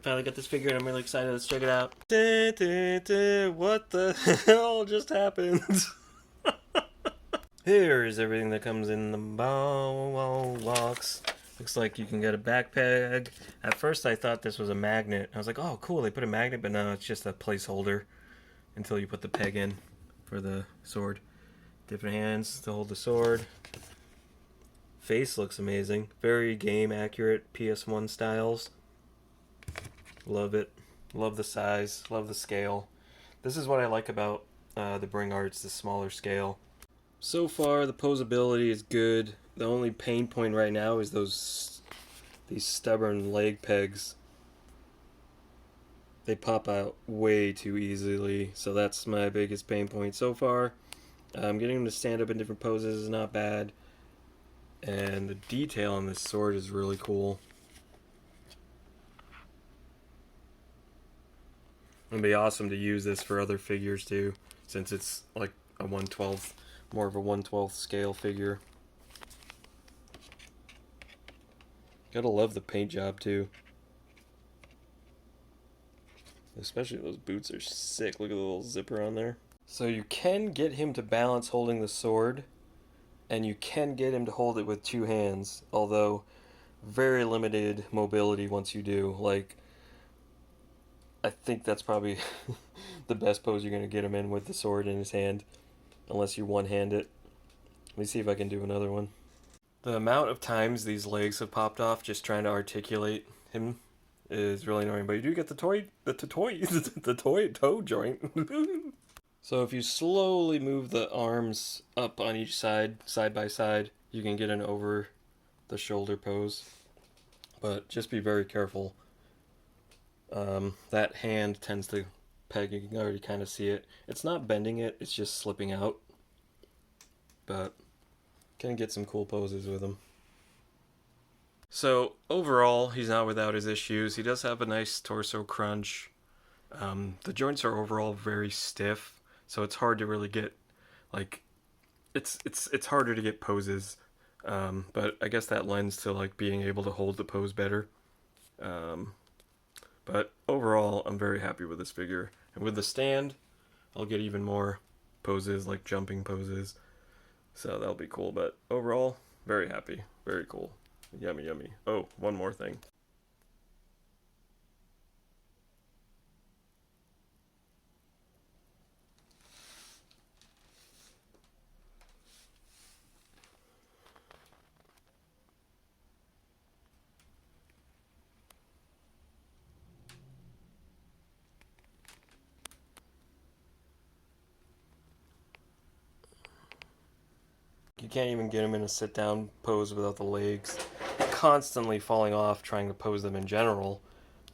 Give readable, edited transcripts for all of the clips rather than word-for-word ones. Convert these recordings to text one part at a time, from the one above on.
Finally got this figure and I'm really excited. Let's check it out. What the hell just happened? Here is everything that comes in the box. Looks like you can get a backpack. At first I thought this was a magnet. I was like, oh cool, they put a magnet, but no, it's just a placeholder until you put the peg in for the sword. Different hands to hold the sword. Face looks amazing. Very game accurate PS1 styles. Love it. Love the size. Love the scale. This is what I like about the Bring Arts, the smaller scale. So far, the posability is good. The only pain point right now is these stubborn leg pegs. They pop out way too easily, so that's my biggest pain point so far. Getting them to stand up in different poses is not bad. And the detail on this sword is really cool. It'd be awesome to use this for other figures too, since it's like a 1/12, more of a 1/12 scale figure. Gotta love the paint job too. Especially those boots are sick. Look at the little zipper on there. So you can get him to balance holding the sword, and you can get him to hold it with two hands, although very limited mobility once you do. Like, I think that's probably the best pose you're going to get him in with the sword in his hand, unless you one-hand it. Let me see if I can do another one. The amount of times these legs have popped off just trying to articulate him is really annoying, but you do get the toe joint. So if you slowly move the arms up on each side, side by side, you can get an over the shoulder pose. But just be very careful. That hand tends to peg, you can already kind of see it. It's not bending it, it's just slipping out. But can get some cool poses with him. So overall, he's not without his issues. He does have a nice torso crunch. The joints are overall very stiff. So it's hard to really get, like, it's harder to get poses, but I guess that lends to like being able to hold the pose better. But overall, I'm very happy with this figure, and with the stand, I'll get even more poses, like jumping poses. So that'll be cool. But overall, very happy, very cool, yummy, yummy. Oh, one more thing. You can't even get him in a sit-down pose without the legs constantly falling off trying to pose them in general.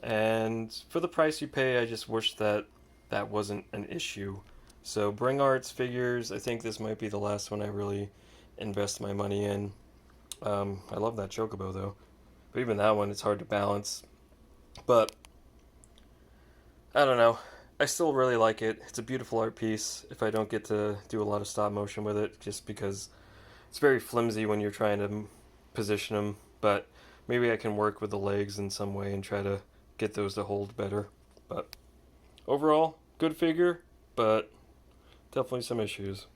And for the price you pay, I just wish that that wasn't an issue. So Bring Arts figures, I think this might be the last one I really invest my money in. I love that Chocobo though. But even that one, it's hard to balance. But, I don't know. I still really like it. It's a beautiful art piece if I don't get to do a lot of stop motion with it, just because it's very flimsy when you're trying to position them, but maybe I can work with the legs in some way and try to get those to hold better. But overall, good figure, but definitely some issues.